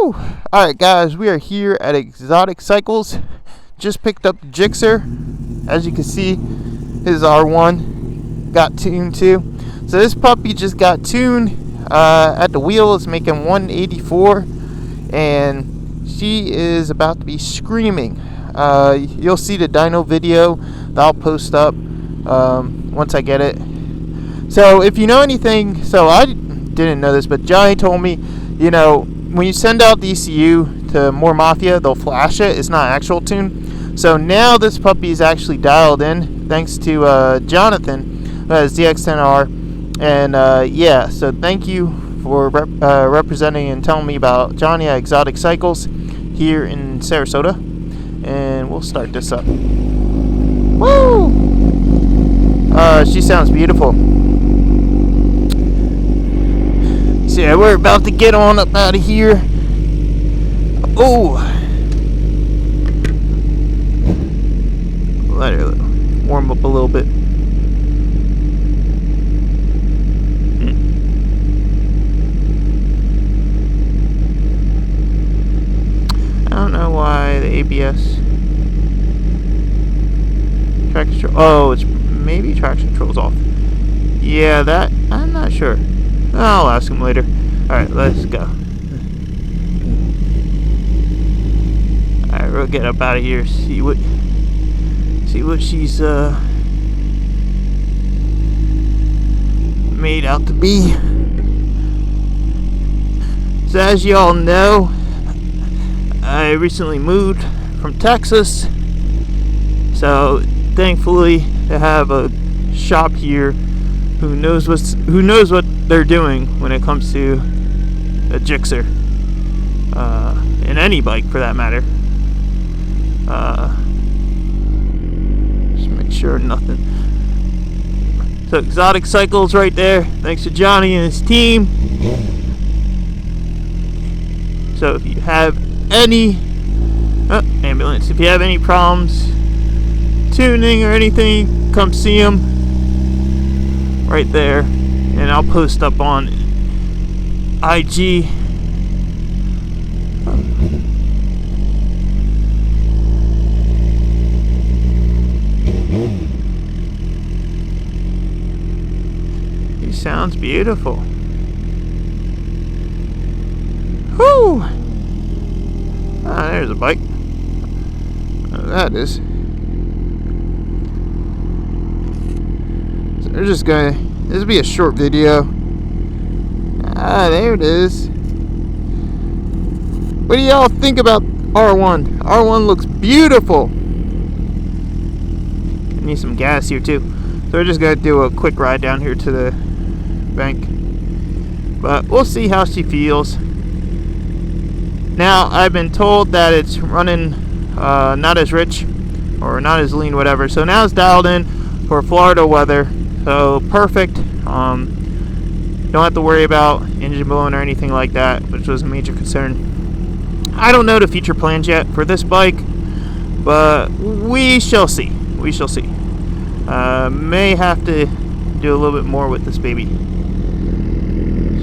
Woo! Alright guys, we are here at Exoticycles. Just picked up the Gixxer. As you can see, his R1 got tuned too. So this puppy just got tuned at the wheel. It's making 184 and she is about to be screaming. You'll see the dyno video that I'll post up once I get it. So if you know anything, so I didn't know this, but Johnny told me, you know, when you send out the ECU to More Mafia, they'll flash it. It's not actual tune. So now this puppy is actually dialed in, thanks to Jonathan, GSXR1000R. And yeah, so thank you for representing and telling me about Johnny at Exoticycles here in Sarasota. And we'll start this up. Woo! She sounds beautiful. So yeah, we're about to get on up out of here. Oh, let her warm up a little bit. I don't know why the ABS traction control. Oh, it's maybe traction control's off. Yeah, that I'm not sure. I'll ask him later. Alright, let's go. Alright, we'll get up out of here, see what she's made out to be. So as you all know, I recently moved from Texas. So thankfully to have a shop here who knows what they're doing when it comes to a Gixxer, and any bike for that matter. Just make sure nothing. So Exoticycles right there, thanks to Johnny and his team. So if you have any ambulance, if you have any problems tuning or anything, come see them right there, and I'll post up on IG. He sounds beautiful. Whoo! Ah, there's a bike. Oh, that is. So they're just gonna. This will be a short video. Ah, there it is. What do y'all think about R1? R1 looks beautiful. I need some gas here too. So we're just gonna do a quick ride down here to the bank. But we'll see how she feels. Now, I've been told that it's running not as rich or not as lean, whatever. So now it's dialed in for Florida weather. So perfect. Don't have to worry about engine blowing or anything like that, which was a major concern. I don't know the future plans yet for this bike, but we shall see. We shall see. May have to do a little bit more with this baby.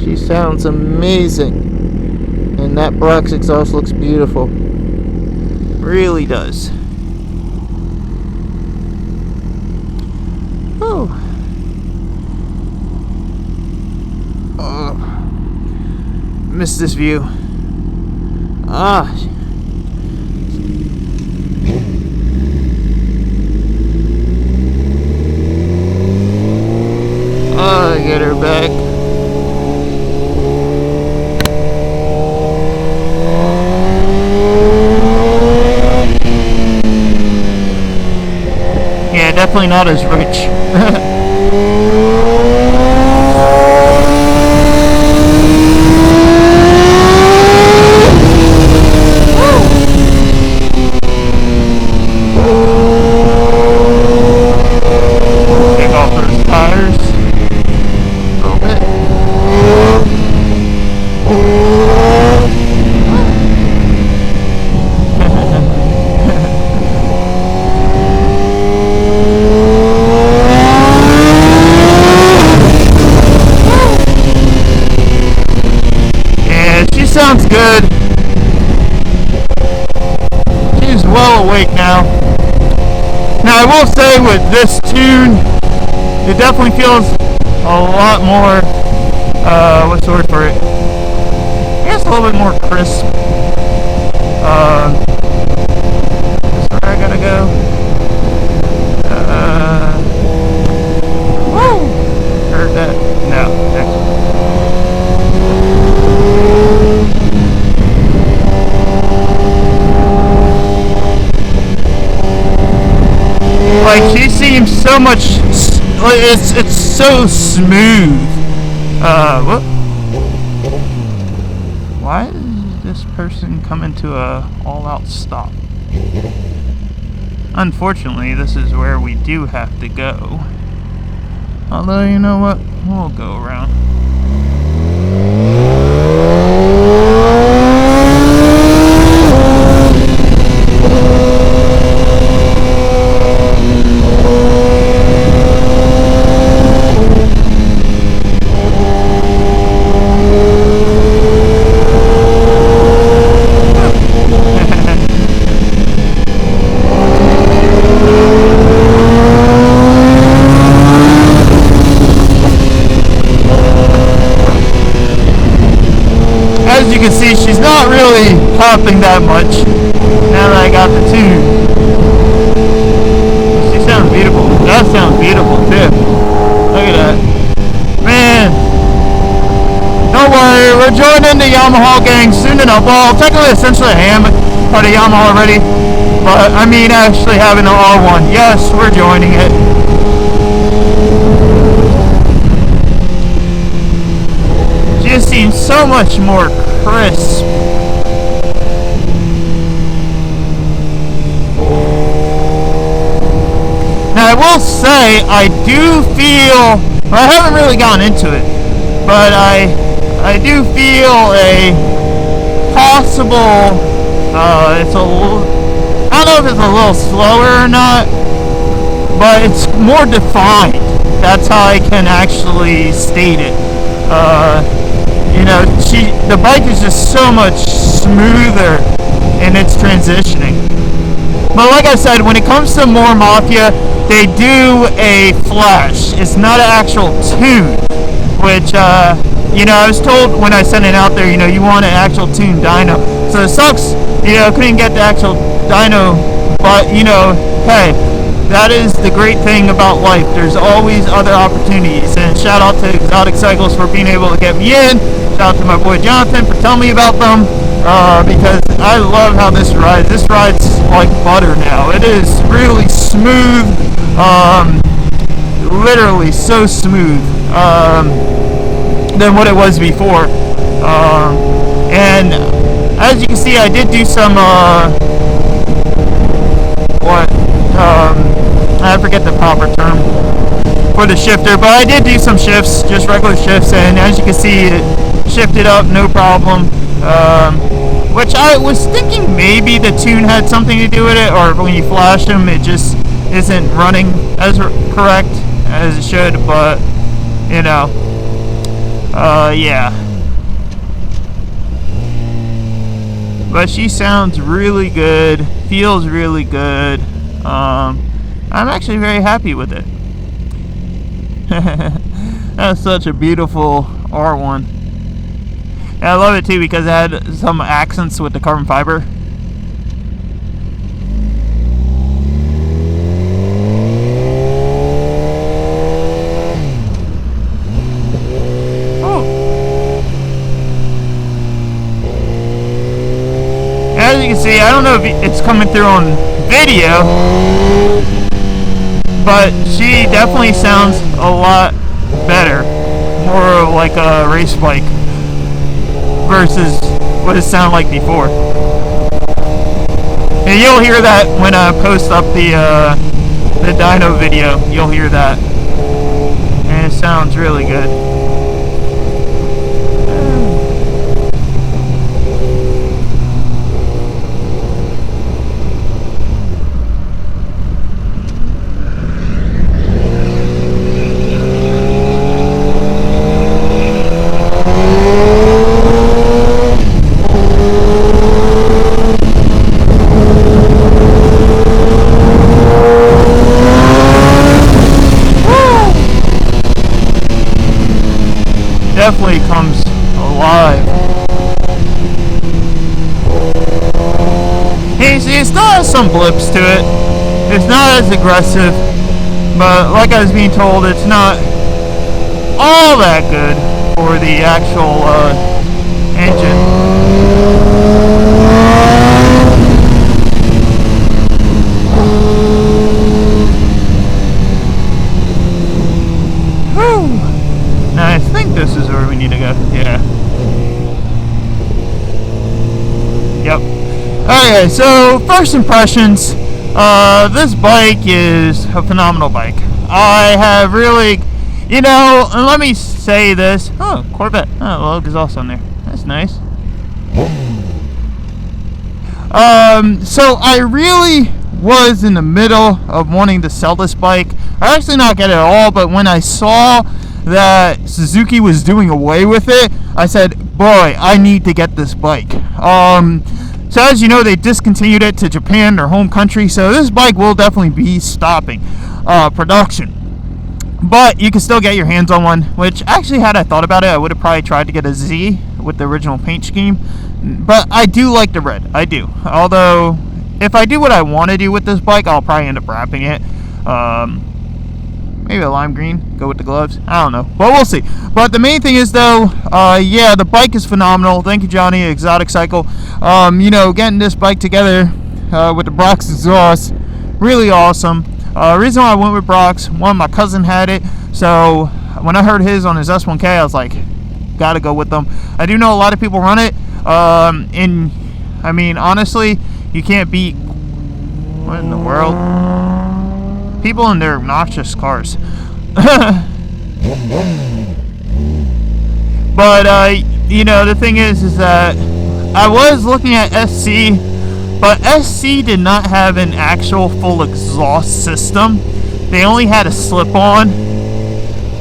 She sounds amazing, and that Brock's exhaust looks beautiful. Really does. Oh. Missed this view. Ah. Oh, get her back. Yeah, definitely not as rich. Sounds good. well awake now. Now I will say with this tune, it definitely feels a lot more, what's the word for it? I guess a little bit more crisp. That's where I gotta go. Woo! Heard that? No, next one. Like, she seems so much, it's so smooth. What? Why did this person come into a all-out stop? Unfortunately, this is where we do have to go. Although, you know what? We'll go around. As you can see, she's not really popping that much now that I got the tune. She sounds beautiful. That sounds beautiful too. Look at that. Man. Don't worry, we're joining the Yamaha gang soon enough. Well, technically, essentially I am part of Yamaha already. But, I mean, actually having an R1. Yes, we're joining it. She just seems so much more crisp. Now I will say I do feel, well, I haven't really gotten into it, but I do feel a possible, it's a little, I don't know if it's a little slower or not, but it's more defined. That's how I can actually state it. You know, the bike is just so much smoother in its transitioning. But like I said, when it comes to more Mafia, they do a flash. It's not an actual tune, which, you know, I was told when I sent it out there, you know, you want an actual tune dyno. So it sucks, you know, couldn't get the actual dyno, but, you know, hey, that is the great thing about life. There's always other opportunities. And shout out to Exoticycle for being able to get me in. Shout out to my boy Jonathan for telling me about them. Because I love how this rides. This rides like butter now. It is really smooth. Literally so smooth than what it was before. And as you can see, I did do some I forget the proper term for the shifter, but I did do some shifts, just regular shifts, and as you can see, it shifted up no problem. Which I was thinking maybe the tune had something to do with it, or when you flash them, it just isn't running as correct as it should, but, you know, yeah. But she sounds really good, feels really good. I'm actually very happy with it. That's such a beautiful R1. And I love it too because it had some accents with the carbon fiber. As you can see, I don't know if it's coming through on video, but she definitely sounds a lot better, more like a race bike versus what it sounded like before. And you'll hear that when I post up the dyno video. You'll hear that, and it sounds really good. definitely comes alive. Hey, see, it still has some blips to it. It's not as aggressive, but like I was being told, it's not all that good for the actual engine. Now I think this is where we need to go. Yeah. Yep. Okay, so first impressions. This bike is a phenomenal bike. I have really, you know, and let me say this. Oh, Corvette. Oh, well, exhaust on there. That's nice. So I really was in the middle of wanting to sell this bike. I actually not get it at all, but when I saw that Suzuki was doing away with it, I said, boy, I need to get this bike. So as you know, they discontinued it to Japan, their home country, so this bike will definitely be stopping production. But you can still get your hands on one, which actually, had I thought about it, I would have probably tried to get a Z with the original paint scheme. But I do like the red, I do. Although, if I do what I want to do with this bike, I'll probably end up wrapping it. Maybe a lime green, go with the gloves. I don't know, but we'll see. But the main thing is, though, yeah, the bike is phenomenal. Thank you, Johnny, Exoticycle. You know, getting this bike together with the Brox exhaust, really awesome. Reason why I went with Brox, one, my cousin had it, so when I heard his on his S1K, I was like, gotta go with them. I do know a lot of people run it, and I mean, honestly, you can't beat, what in the world? People in their obnoxious cars. But, you know, the thing is that I was looking at SC, but SC did not have an actual full exhaust system. They only had a slip-on,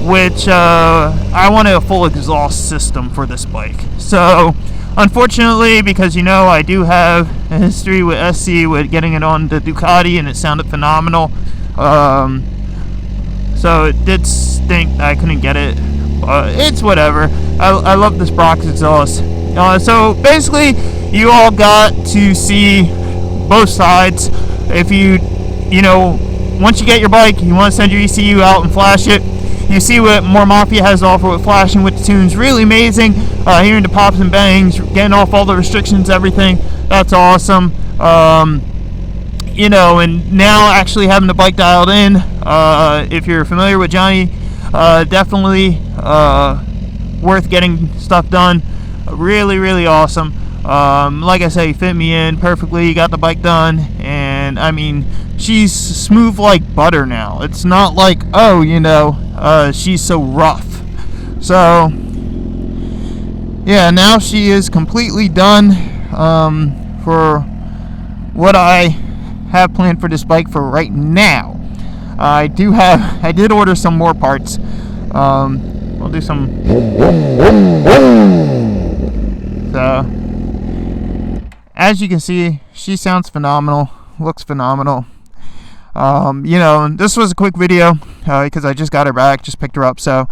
which I wanted a full exhaust system for this bike. So, unfortunately, because, you know, I do have a history with SC with getting it on the Ducati, and it sounded phenomenal. So it did stink that I couldn't get it. It's whatever. I love this Brox exhaust. So basically, you all got to see both sides. If you know, once you get your bike, you want to send your ECU out and flash it. You see what More Mafia has to offer with flashing with the tunes. Really amazing. Hearing the pops and bangs, getting off all the restrictions, everything. That's awesome. You know, and now actually having the bike dialed in, if you're familiar with Johnny, definitely worth getting stuff done. Really, really awesome. Like I say, he fit me in perfectly. He got the bike done, and I mean, she's smooth like butter now. It's not like, oh, you know, she's so rough. So yeah, now she is completely done for what I have planned for this bike for right now. I did order some more parts. We'll do some. So, as you can see, she sounds phenomenal, looks phenomenal. You know, this was a quick video because I just got her back, just picked her up. So,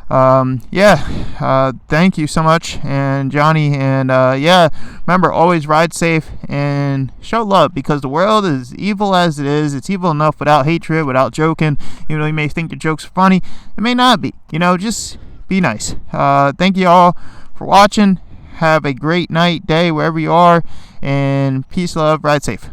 yeah, thank you so much, and Johnny, and yeah, remember, always ride safe and show love, because the world is evil as it is. It's evil enough without hatred, without joking. You know, you may think your jokes are funny, it may not be. You know, just be nice. Thank you all for watching. Have a great night, day, wherever you are, and peace, love, ride safe.